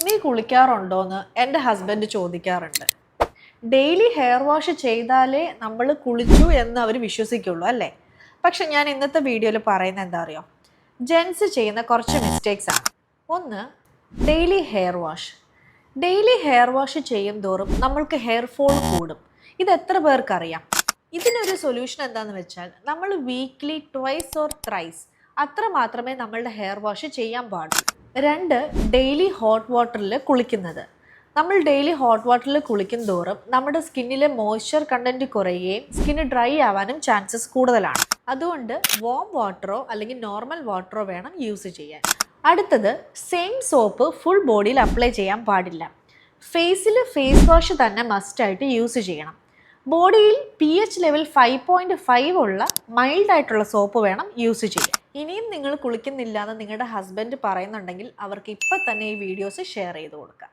നീ കുളിക്കാറുണ്ടോയെന്ന് എൻ്റെ ഹസ്ബൻഡ് ചോദിക്കാറുണ്ട്. ഡെയിലി ഹെയർ വാഷ് ചെയ്താലേ നമ്മൾ കുളിച്ചു എന്ന് അവർ വിശ്വസിക്കുള്ളൂ അല്ലേ? പക്ഷെ ഞാൻ ഇന്നത്തെ വീഡിയോയിൽ പറയുന്നത് എന്താ അറിയോ, ജെൻസ് ചെയ്യുന്ന കുറച്ച് മിസ്റ്റേക്സ് ആണ്. ഒന്ന്, daily hair wash. Daily hair wash ചെയ്യും തോറും നമ്മൾക്ക് ഹെയർ ഫോൾ കൂടും. ഇത് എത്ര പേർക്കറിയാം? ഇതിനൊരു സൊല്യൂഷൻ എന്താണെന്ന് വെച്ചാൽ, നമ്മൾ വീക്ക്ലി ട്വൈസ് ഓർ ത്രൈസ് അത്ര മാത്രമേ നമ്മളുടെ ഹെയർ വാഷ് ചെയ്യാൻ പാടുള്ളൂ. രണ്ട്, ഡെയിലി ഹോട്ട് വാട്ടറിൽ കുളിക്കുന്നത്. നമ്മൾ ഡെയിലി ഹോട്ട് വാട്ടറിൽ കുളിക്കും തോറും നമ്മുടെ സ്കിന്നിലെ മോയ്സ്ചർ കണ്ടന്റ് കുറയുകയും സ്കിന്ന് ഡ്രൈ ആവാനും ചാൻസസ് കൂടുതലാണ്. അതുകൊണ്ട് വാം വാട്ടറോ അല്ലെങ്കിൽ നോർമൽ വാട്ടറോ വേണം യൂസ് ചെയ്യാൻ. അടുത്തത്, സെയിം സോപ്പ് ഫുൾ ബോഡിയിൽ അപ്ലൈ ചെയ്യാൻ പാടില്ല. ഫേസിൽ ഫേസ് വാഷ് തന്നെ മസ്റ്റായിട്ട് യൂസ് ചെയ്യണം. ബോഡിയിൽ pH ലെവൽ 5.5 ഉള്ള മൈൽഡ് ആയിട്ടുള്ള സോപ്പ് വേണം യൂസ് ചെയ്യാൻ. ഇനിയും നിങ്ങൾ കുളിക്കുന്നില്ല എന്ന് നിങ്ങളുടെ ഹസ്ബൻഡ് പറയുന്നുണ്ടെങ്കിൽ അവർക്ക് ഇപ്പം തന്നെ ഈ വീഡിയോസ് ഷെയർ ചെയ്ത് കൊടുക്കുക.